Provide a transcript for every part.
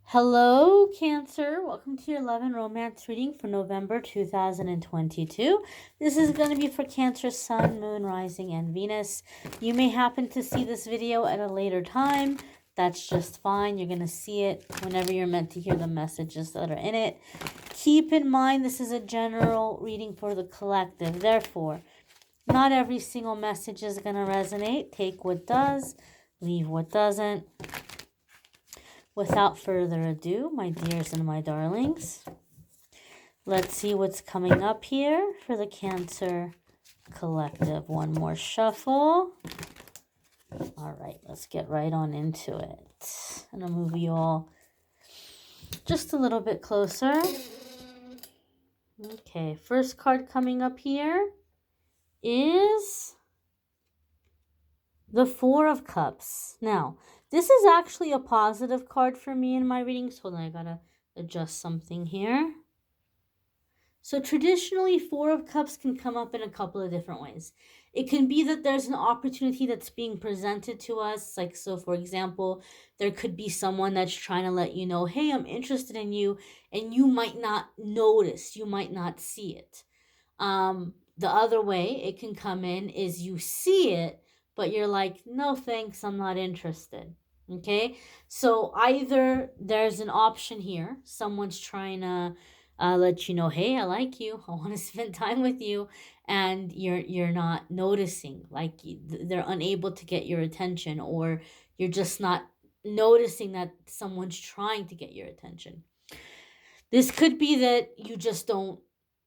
Hello, Cancer. Welcome to your love and romance reading for November 2022. This is going to be for Cancer, Sun, Moon, Rising, and Venus. You may happen to see this video at a later time. That's just fine. You're going to see it whenever you're meant to hear the messages that are in it. Keep in mind this is a general reading for the collective. Therefore, not every single message is going to resonate. Take what does, leave what doesn't. Without further ado, my dears and my darlings, let's see what's coming up here for the Cancer Collective. One more shuffle. All right, let's get right on into it. I'm going to move you all just a little bit closer. Okay, first card coming up here is the Four of Cups. Now, this is actually a positive card for me in my readings. Hold on, I gotta adjust something here. So traditionally, Four of Cups can come up in a couple of different ways. It can be that there's an opportunity that's being presented to us. Like, so for example, there could be someone that's trying to let you know, hey, I'm interested in you, and you might not notice, you might not see it. The other way it can come in is you see it, but you're like, no thanks, I'm not interested. Okay, so either there's an option here, someone's trying to let you know, hey, I like you, I want to spend time with you, and you're not noticing, like they're unable to get your attention, or you're just not noticing that someone's trying to get your attention. This could be that you just don't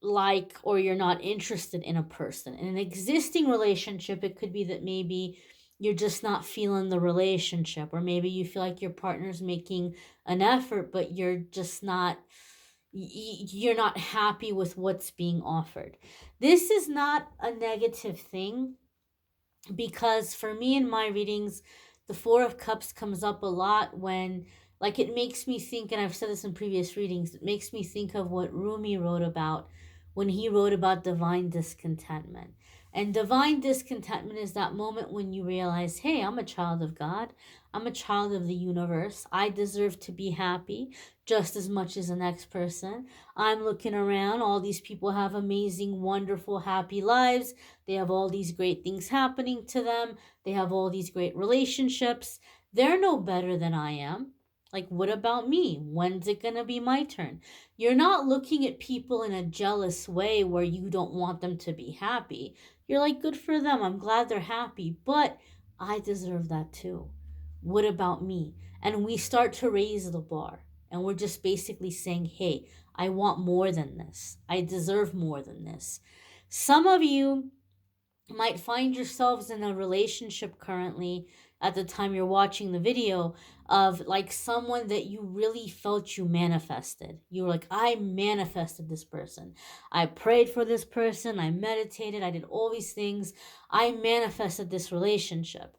like, or you're not interested in a person. In an existing relationship, it could be that maybe you're just not feeling the relationship, or maybe you feel like your partner's making an effort, but you're just not you're not happy with what's being offered. This is not a negative thing, because for me in my readings, the Four of Cups comes up a lot when, like, it makes me think, and I've said this in previous readings, it makes me think of what Rumi wrote about when he wrote about divine discontentment. And divine discontentment is that moment when you realize, hey, I'm a child of God. I'm a child of the universe. I deserve to be happy just as much as the next person. I'm looking around. All these people have amazing, wonderful, happy lives. They have all these great things happening to them. They have all these great relationships. They're no better than I am. Like, what about me? When's it going to be my turn? You're not looking at people in a jealous way where you don't want them to be happy. You're like, good for them. I'm glad they're happy, but I deserve that too. What about me? And we start to raise the bar. And we're just basically saying, hey, I want more than this. I deserve more than this. Some of you might find yourselves in a relationship currently at the time you're watching the video, of like someone that you really felt you manifested. You were like, I manifested this person. I prayed for this person. I meditated. I did all these things. I manifested this relationship.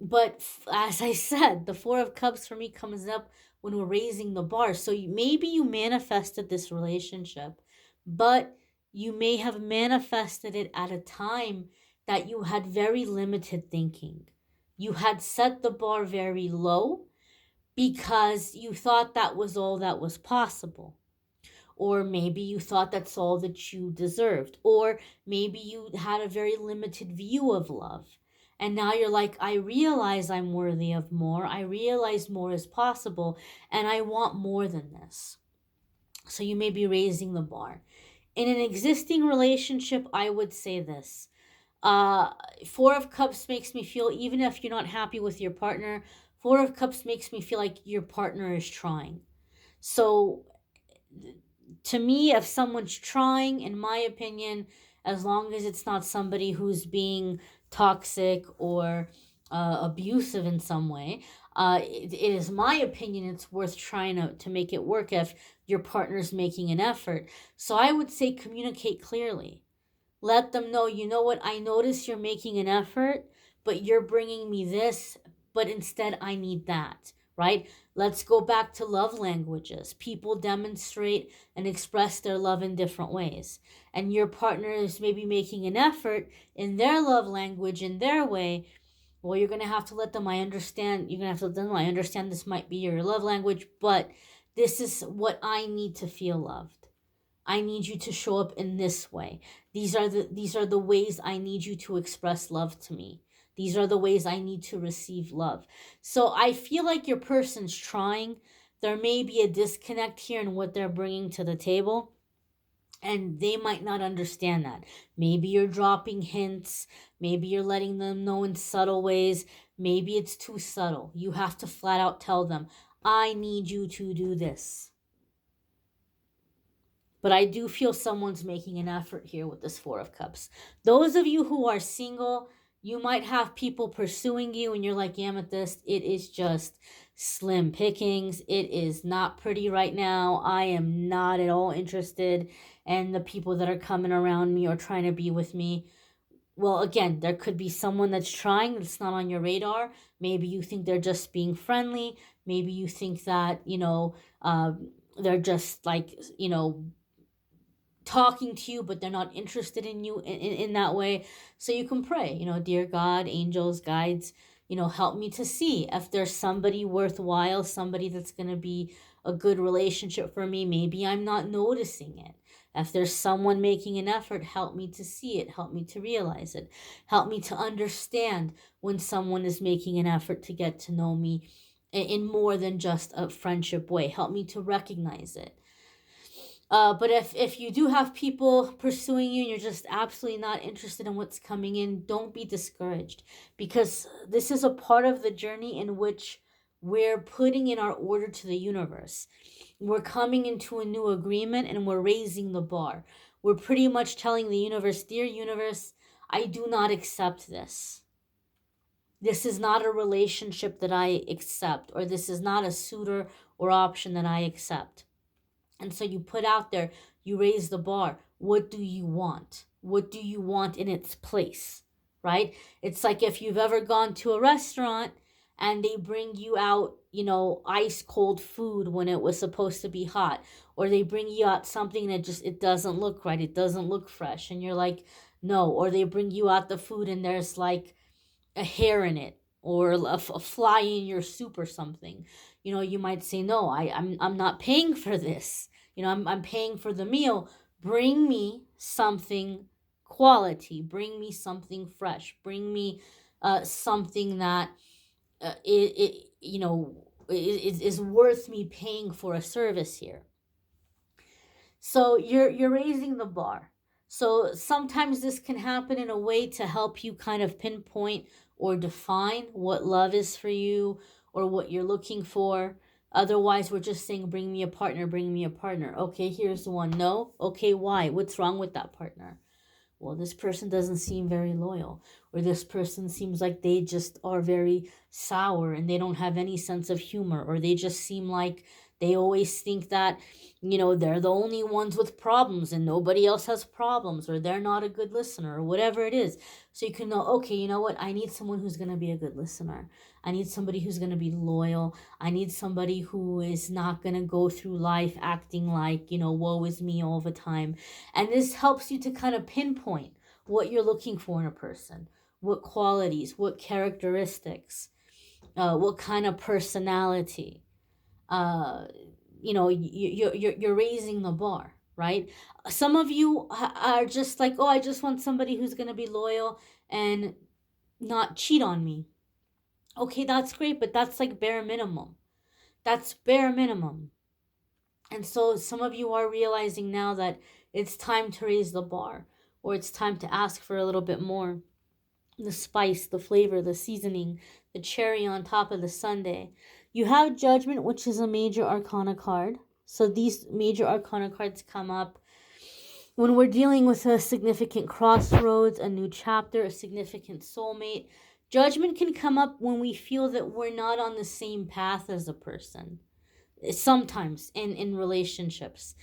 But as I said, the Four of Cups for me comes up when we're raising the bar. So maybe you manifested this relationship, but you may have manifested it at a time that you had very limited thinking. You had set the bar very low because you thought that was all that was possible. Or maybe you thought that's all that you deserved. Or maybe you had a very limited view of love. And now you're like, I realize I'm worthy of more. I realize more is possible. And I want more than this. So you may be raising the bar. In an existing relationship, I would say this. Four of Cups makes me feel, even if you're not happy with your partner, Four of Cups makes me feel like your partner is trying. So to me, if someone's trying, in my opinion, as long as it's not somebody who's being toxic or abusive in some way, it is my opinion it's worth trying to make it work if your partner's making an effort. So I would say communicate clearly. Let them know, you know what, I notice you're making an effort, but you're bringing me this, but instead I need that, right? Let's go back to love languages. People demonstrate and express their love in different ways. And your partner is maybe making an effort in their love language in their way. Well, you're going to have to let them, I understand, you're going to have to let them know, I understand this might be your love language, but this is what I need to feel loved. I need you to show up in this way. These are the ways I need you to express love to me. These are the ways I need to receive love. So I feel like your person's trying. There may be a disconnect here in what they're bringing to the table, and they might not understand that. Maybe you're dropping hints, maybe you're letting them know in subtle ways, maybe it's too subtle. You have to flat out tell them, I need you to do this. But I do feel someone's making an effort here with this Four of Cups. Those of you who are single, you might have people pursuing you and you're like, Amethyst, it is just slim pickings. It is not pretty right now. I am not at all interested. And the people that are coming around me or trying to be with me, well, again, there could be someone that's trying that's not on your radar. Maybe you think they're just being friendly. Maybe you think that, they're just like, talking to you, but they're not interested in you in that way. So you can pray, dear God, angels, guides, help me to see if there's somebody worthwhile, somebody that's going to be a good relationship for me. Maybe I'm not noticing it. If there's someone making an effort, help me to see it. Help me to realize it. Help me to understand when someone is making an effort to get to know me in more than just a friendship way. Help me to recognize it. But if you do have people pursuing you and you're just absolutely not interested in what's coming in, don't be discouraged, because this is a part of the journey in which we're putting in our order to the universe. We're coming into a new agreement and we're raising the bar. We're pretty much telling the universe, dear universe, I do not accept this. This is not a relationship that I accept, or this is not a suitor or option that I accept. And so you put out there, you raise the bar. What do you want? What do you want in its place, right? It's like if you've ever gone to a restaurant and they bring you out, ice cold food when it was supposed to be hot, or they bring you out something that it doesn't look right. It doesn't look fresh. And you're like, no, or they bring you out the food and there's like a hair in it, or a fly in your soup or something. You might say, no, I'm not paying for this. I'm paying for the meal. Bring me something quality. Bring me something fresh. Bring me something that is worth me paying for a service here. So you're raising the bar. So sometimes this can happen in a way to help you kind of pinpoint or define what love is for you or what you're looking for. Otherwise, we're just saying, bring me a partner, bring me a partner. Okay, here's the one. No? Okay, why? What's wrong with that partner? Well, this person doesn't seem very loyal, or this person seems like they just are very sour and they don't have any sense of humor, or they just seem like they always think that, they're the only ones with problems and nobody else has problems, or they're not a good listener, or whatever it is. So you can know, okay, you know what? I need someone who's going to be a good listener. I need somebody who's going to be loyal. I need somebody who is not going to go through life acting like, woe is me all the time. And this helps you to kind of pinpoint what you're looking for in a person, what qualities, what characteristics, what kind of personality. You're raising the bar, right? Some of you are just like, oh, I just want somebody who's going to be loyal and not cheat on me. Okay, that's great, but that's like bare minimum. That's bare minimum. And so some of you are realizing now that it's time to raise the bar, or it's time to ask for a little bit more. The spice, the flavor, the seasoning, the cherry on top of the sundae. You have Judgment, which is a major arcana card. So these major arcana cards come up when we're dealing with a significant crossroads, a new chapter, a significant soulmate. Judgment can come up when we feel that we're not on the same path as a person. Sometimes in relationships.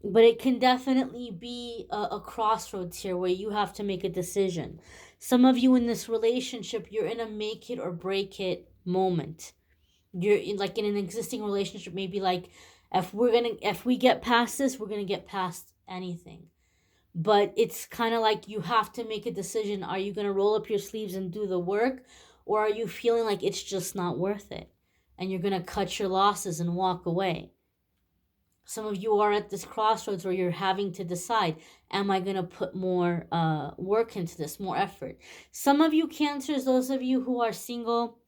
But it can definitely be a crossroads here where you have to make a decision. Some of you in this relationship, you're in a make it or break it moment. You're in an existing relationship, maybe like, if we get past this, we're gonna get past anything. But it's kind of like you have to make a decision. Are you gonna roll up your sleeves and do the work, Or are you feeling like it's just not worth it and you're going to cut your losses and walk away? Some of you are at this crossroads where you're having to decide, am I going to put more work into this, more effort? Some of you Cancers, those of you who are single,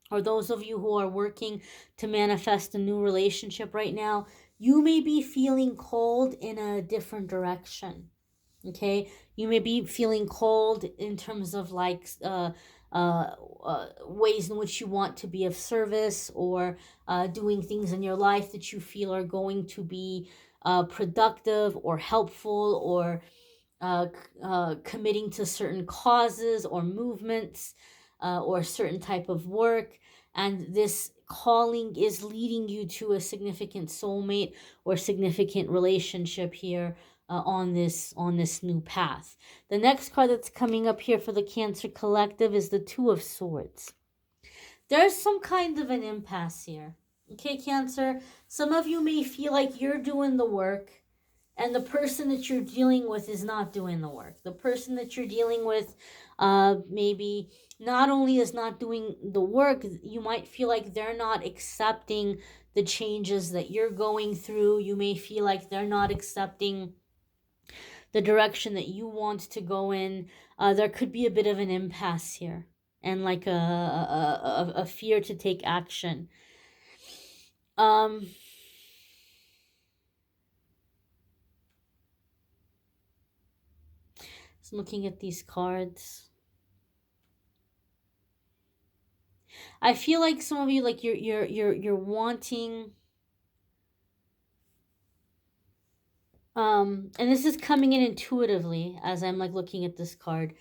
or those of you who are working to manifest a new relationship right now, you may be feeling cold in a different direction. Okay, you may be feeling cold in terms of like ways in which you want to be of service, or doing things in your life that you feel are going to be productive or helpful, or committing to certain causes or movements, or a certain type of work. And this calling is leading you to a significant soulmate or significant relationship here, on this new path. The next card that's coming up here for the Cancer Collective is the Two of Swords. There's some kind of an impasse here. Okay, Cancer, some of you may feel like you're doing the work and the person that you're dealing with is not doing the work. The person that you're dealing with maybe not only is not doing the work, you might feel like they're not accepting the changes that you're going through. You may feel like they're not accepting the direction that you want to go in. There could be a bit of an impasse here, and like a fear to take action. So looking at these cards, I feel like some of you, like you're wanting, and this is coming in intuitively as I'm like looking at this card.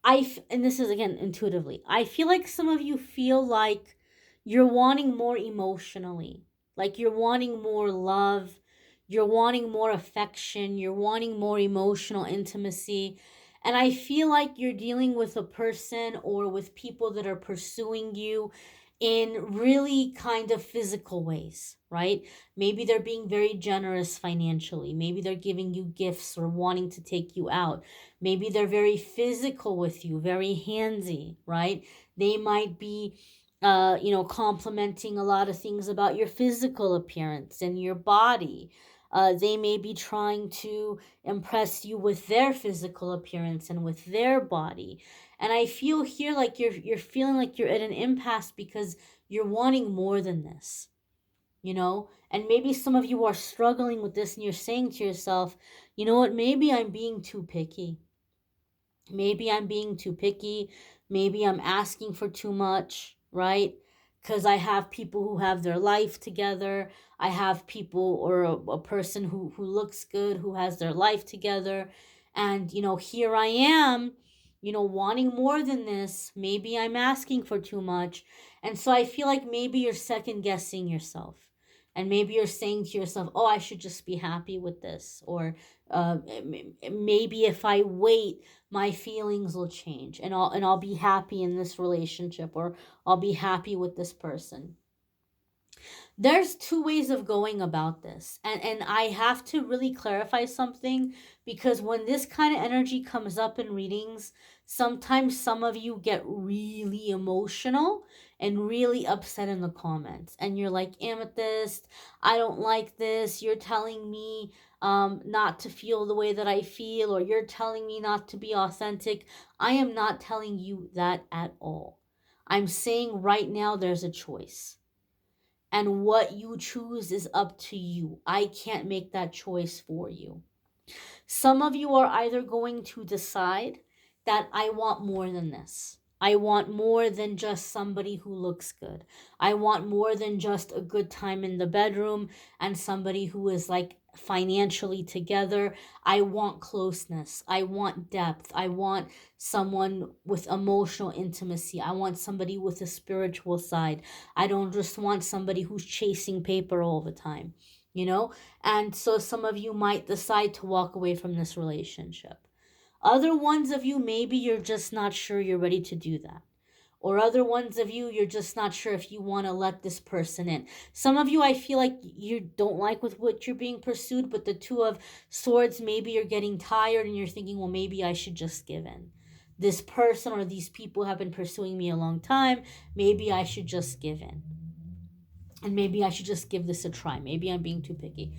And this is again intuitively, I feel like some of you feel like you're wanting more emotionally, like you're wanting more love, you're wanting more affection, you're wanting more emotional intimacy. And I feel like you're dealing with a person or with people that are pursuing you in really kind of physical ways, right? Maybe they're being very generous financially. Maybe they're giving you gifts or wanting to take you out. Maybe they're very physical with you, very handsy, right? They might be, complimenting a lot of things about your physical appearance and your body. They may be trying to impress you with their physical appearance and with their body. And I feel here like you're feeling like you're at an impasse because you're wanting more than this, And maybe some of you are struggling with this and you're saying to yourself, you know what, maybe I'm being too picky. Maybe I'm being too picky. Maybe I'm asking for too much, right? Because I have people who have their life together. I have people or a person who looks good, who has their life together. And, here I am, wanting more than this. Maybe I'm asking for too much. And so I feel like maybe you're second guessing yourself. And maybe you're saying to yourself, oh, I should just be happy with this. Or maybe if I wait, my feelings will change and I'll be happy in this relationship, or I'll be happy with this person. There's two ways of going about this. And I have to really clarify something, because when this kind of energy comes up in readings, sometimes some of you get really emotional and really upset in the comments. And you're like, Amethyst, I don't like this. You're telling me not to feel the way that I feel, or you're telling me not to be authentic. I am not telling you that at all. I'm saying right now there's a choice. And what you choose is up to you. I can't make that choice for you. Some of you are either going to decide that I want more than this. I want more than just somebody who looks good. I want more than just a good time in the bedroom and somebody who is like financially together. I want closeness. I want depth. I want someone with emotional intimacy. I want somebody with a spiritual side. I don't just want somebody who's chasing paper all the time, And so some of you might decide to walk away from this relationship. Other ones of you, maybe you're just not sure you're ready to do that. Or other ones of you, you're just not sure if you want to let this person in. Some of you, I feel like you don't like with what you're being pursued, but the Two of Swords, maybe you're getting tired and you're thinking, well, maybe I should just give in. this person or these people have been pursuing me a long time. Maybe I should just give in. And maybe I should just give this a try. Maybe I'm being too picky.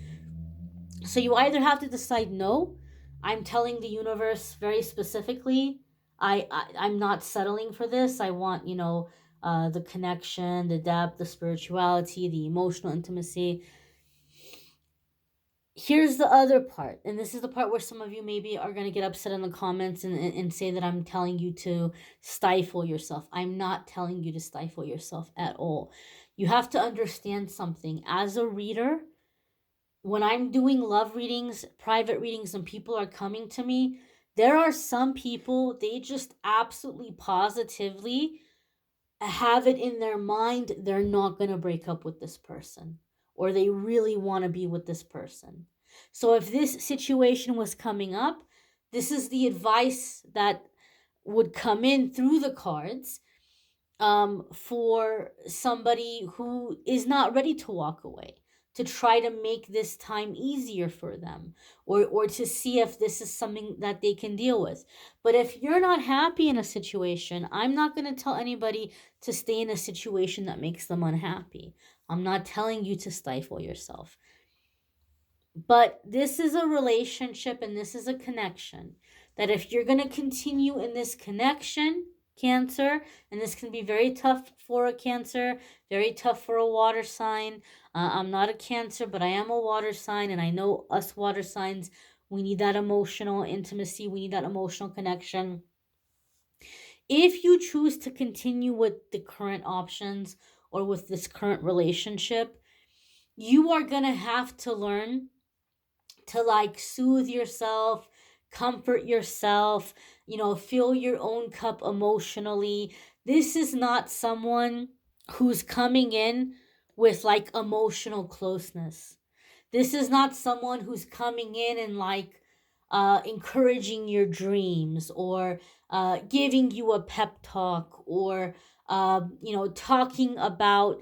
So you either have to decide, no, I'm telling the universe very specifically, I'm not settling for this. I want, the connection, the depth, the spirituality, the emotional intimacy. Here's the other part, and this is the part where some of you maybe are going to get upset in the comments and say that I'm telling you to stifle yourself. I'm not telling you to stifle yourself at all. You have to understand something. As a reader, when I'm doing love readings, private readings, and people are coming to me, there are some people, they just absolutely positively have it in their mind they're not going to break up with this person, or they really want to be with this person. So if this situation was coming up, this is the advice that would come in through the cards, for somebody who is not ready to walk away, to try to make this time easier for them, or to see if this is something that they can deal with. But if you're not happy in a situation, I'm not going to tell anybody to stay in a situation that makes them unhappy. I'm not telling you to stifle yourself. But this is a relationship and this is a connection that if you're going to continue in this connection, Cancer, and this can be very tough for a Cancer, very tough for a water sign. I'm not a Cancer, but I am a water sign, and I know us water signs, we need that emotional intimacy, we need that emotional connection. If you choose to continue with the current options or with this current relationship, you are going to have to learn to soothe yourself, comfort yourself, fill your own cup emotionally. This is not someone who's coming in with emotional closeness. This is not someone who's coming in and encouraging your dreams, or giving you a pep talk, or talking about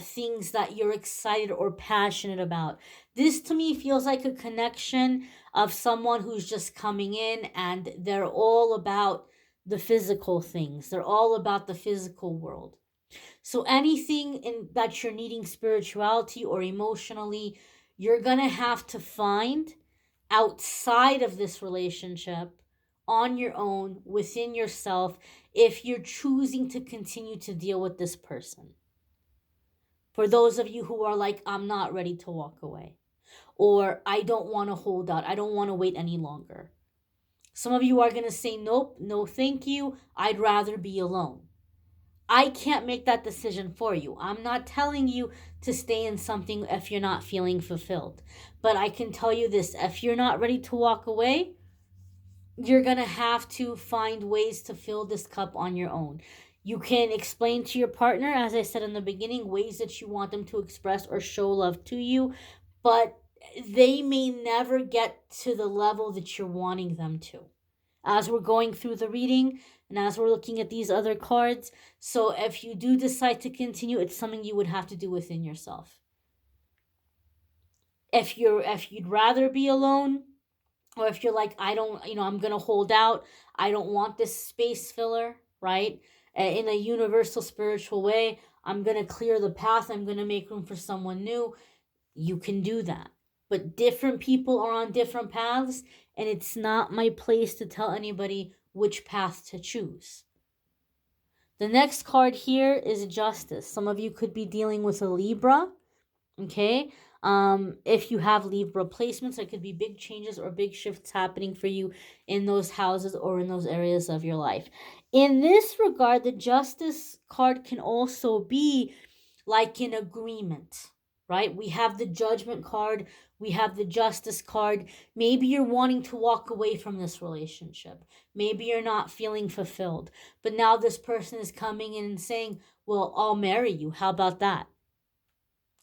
things that you're excited or passionate about. This to me feels like a connection of someone who's just coming in and they're all about the physical things. They're all about the physical world. So anything that you're needing spirituality or emotionally, you're going to have to find outside of this relationship, on your own, within yourself, if you're choosing to continue to deal with this person. For those of you who are like, I'm not ready to walk away, or I don't want to hold out, I don't want to wait any longer. Some of you are going to say, nope, no thank you, I'd rather be alone. I can't make that decision for you. I'm not telling you to stay in something if you're not feeling fulfilled. But I can tell you this, if you're not ready to walk away, you're going to have to find ways to fill this cup on your own. You can explain to your partner, as I said in the beginning, ways that you want them to express or show love to you, but they may never get to the level that you're wanting them to. As we're going through the reading and as we're looking at these other cards, so if you do decide to continue, it's something you would have to do within yourself. If you'd rather be alone, or if you're like, I don't, I'm going to hold out, I don't want this space filler, right? In a universal spiritual way, I'm going to clear the path, I'm going to make room for someone new. You can do that. But different people are on different paths, and it's not my place to tell anybody which path to choose. The next card here is Justice. Some of you could be dealing with a Libra, okay? If you have Libra placements, there could be big changes or big shifts happening for you in those houses or in those areas of your life. In this regard, the Justice card can also be like an agreement, right? We have the Judgment card, we have the Justice card. Maybe you're wanting to walk away from this relationship. Maybe you're not feeling fulfilled. But now this person is coming in and saying, well, I'll marry you. How about that?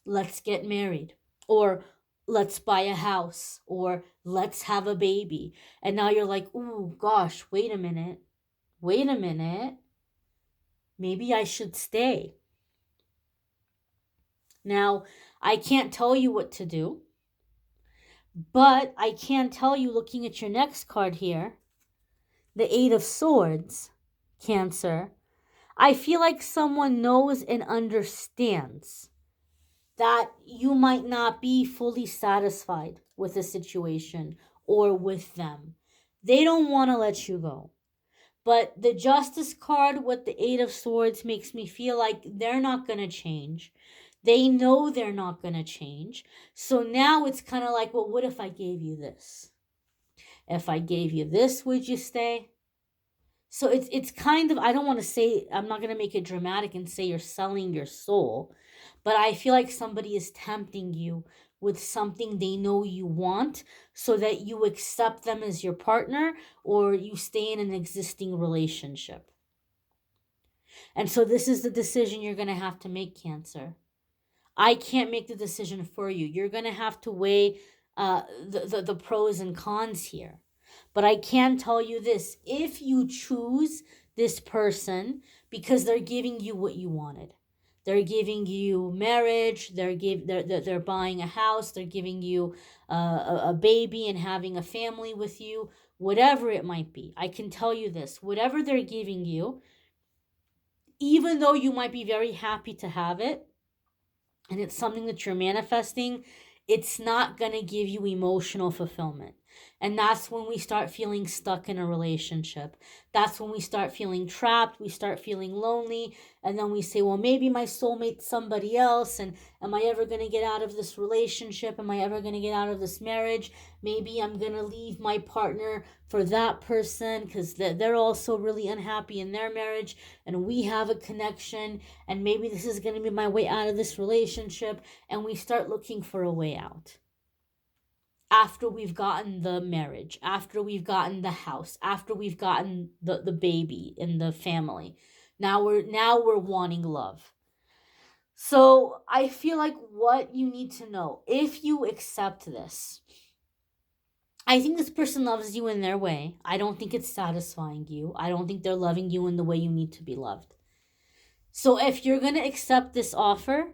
Let's get married. Or let's buy a house. Or let's have a baby. And now you're like, ooh, gosh, wait a minute. Maybe I should stay. Now, I can't tell you what to do, but I can tell you, looking at your next card here, the Eight of Swords, Cancer, I feel like someone knows and understands that you might not be fully satisfied with a situation or with them. They don't want to let you go. But the Justice card with the Eight of Swords makes me feel like they're not going to change. They know they're not going to change. So now it's kind of like, well, what if I gave you this? If I gave you this, would you stay? So it's kind of, I don't want to say, I'm not going to make it dramatic and say you're selling your soul, but I feel like somebody is tempting you with something they know you want so that you accept them as your partner or you stay in an existing relationship. And so this is the decision you're going to have to make, Cancer. I can't make the decision for you. You're going to have to weigh the pros and cons here. But I can tell you this, if you choose this person because they're giving you what you wanted, they're giving you marriage, they're buying a house, they're giving you a baby and having a family with you, whatever it might be. I can tell you this, whatever they're giving you, even though you might be very happy to have it, and it's something that you're manifesting, it's not going to give you emotional fulfillment. And that's when we start feeling stuck in a relationship. That's when we start feeling trapped. We start feeling lonely. And then we say, well, maybe my soulmate's somebody else. And am I ever going to get out of this relationship? Am I ever going to get out of this marriage? Maybe I'm going to leave my partner for that person because they're also really unhappy in their marriage. And we have a connection. And maybe this is going to be my way out of this relationship. And we start looking for a way out. After we've gotten the marriage, after we've gotten the house, after we've gotten the baby in the family. Now we're wanting love. So I feel like what you need to know, if you accept this, I think this person loves you in their way. I don't think it's satisfying you. I don't think they're loving you in the way you need to be loved. So if you're going to accept this offer,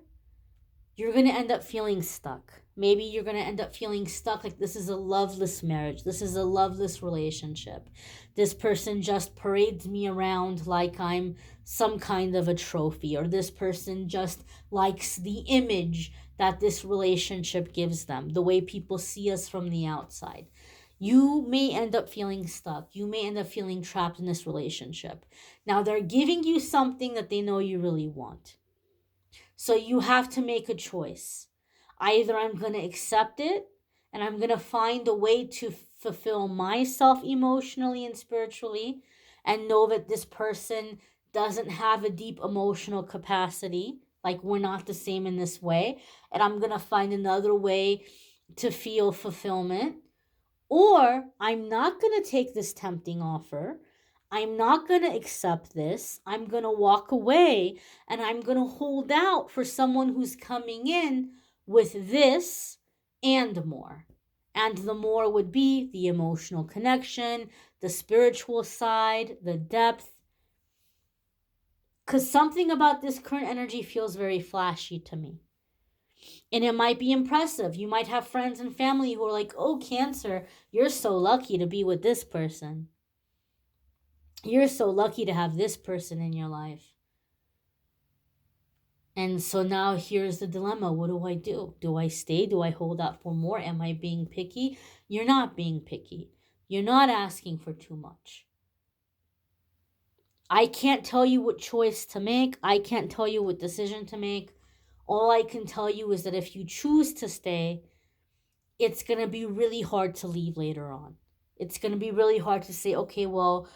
you're going to end up feeling stuck. Maybe you're going to end up feeling stuck like this is a loveless marriage. This is a loveless relationship. This person just parades me around like I'm some kind of a trophy, or this person just likes the image that this relationship gives them, the way people see us from the outside. You may end up feeling stuck. You may end up feeling trapped in this relationship. Now, they're giving you something that they know you really want. So you have to make a choice. Either I'm going to accept it and I'm going to find a way to fulfill myself emotionally and spiritually and know that this person doesn't have a deep emotional capacity. Like we're not the same in this way. And I'm going to find another way to feel fulfillment. Or I'm not going to take this tempting offer. I'm not going to accept this. I'm going to walk away and I'm going to hold out for someone who's coming in with this and more. And the more would be the emotional connection, the spiritual side, the depth. Because something about this current energy feels very flashy to me. And it might be impressive. You might have friends and family who are like, oh, Cancer, you're so lucky to be with this person. You're so lucky to have this person in your life. And so now here's the dilemma. What do I do? Do I stay? Do I hold out for more? Am I being picky? You're not being picky. You're not asking for too much. I can't tell you what choice to make. I can't tell you what decision to make. All I can tell you is that if you choose to stay, it's going to be really hard to leave later on. It's going to be really hard to say, okay, well,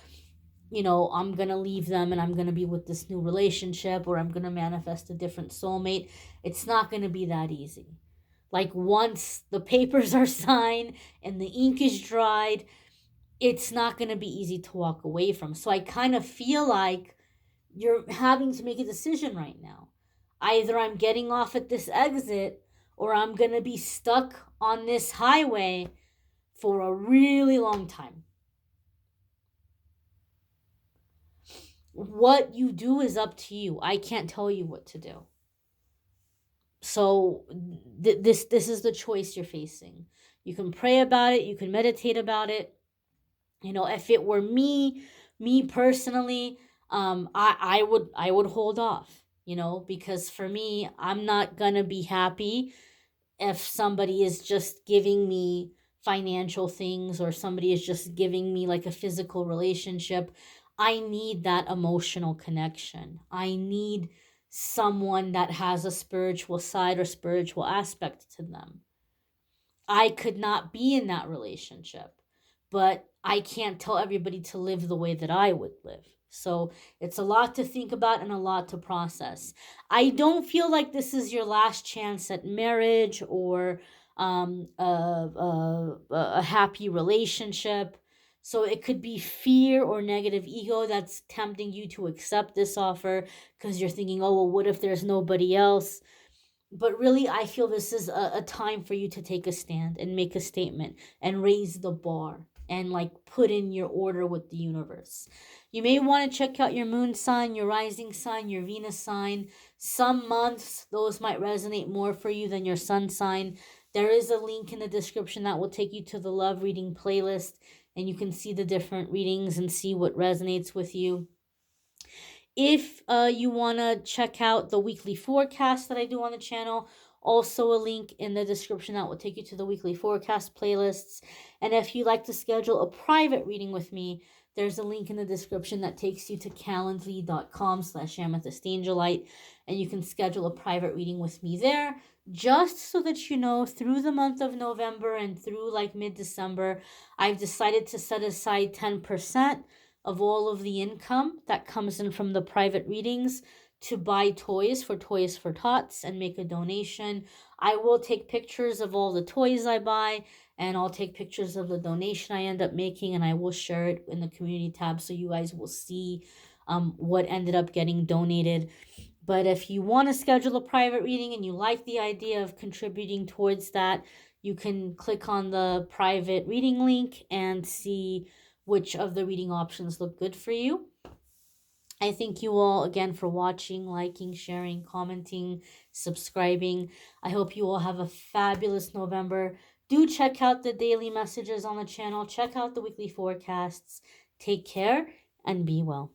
I'm going to leave them and I'm going to be with this new relationship, or I'm going to manifest a different soulmate. It's not going to be that easy. Like once the papers are signed and the ink is dried, it's not going to be easy to walk away from. So I kind of feel like you're having to make a decision right now. Either I'm getting off at this exit or I'm going to be stuck on this highway for a really long time. What you do is up to you. I can't tell you what to do. So this is the choice you're facing. You can pray about it. You can meditate about it. If it were me personally, I would hold off, because for me, I'm not gonna be happy if somebody is just giving me financial things, or somebody is just giving me like a physical relationship. I need that emotional connection. I need someone that has a spiritual side or spiritual aspect to them. I could not be in that relationship, but I can't tell everybody to live the way that I would live. So it's a lot to think about and a lot to process. I don't feel like this is your last chance at marriage or a happy relationship. So it could be fear or negative ego that's tempting you to accept this offer because you're thinking, oh, well, what if there's nobody else? But really, I feel this is a time for you to take a stand and make a statement and raise the bar and like put in your order with the universe. You may want to check out your moon sign, your rising sign, your Venus sign. Some months those might resonate more for you than your sun sign. There is a link in the description that will take you to the love reading playlist, and you can see the different readings and see what resonates with you. If you want to check out the weekly forecast that I do on the channel, also a link in the description that will take you to the weekly forecast playlists. And if you like to schedule a private reading with me, there's a link in the description that takes you to calendly.com/amethystangelite, and you can schedule a private reading with me there, just so that you know, through the month of November and through like mid-December, I've decided to set aside 10% of all of the income that comes in from the private readings to buy Toys for Tots and make a donation. I will take pictures of all the toys I buy, and I'll take pictures of the donation I end up making, and I will share it in the community tab so you guys will see what ended up getting donated. But if you want to schedule a private reading and you like the idea of contributing towards that, you can click on the private reading link and see which of the reading options look good for you. I thank you all again for watching, liking, sharing, commenting, subscribing. I hope you all have a fabulous November. Do check out the daily messages on the channel. Check out the weekly forecasts. Take care and be well.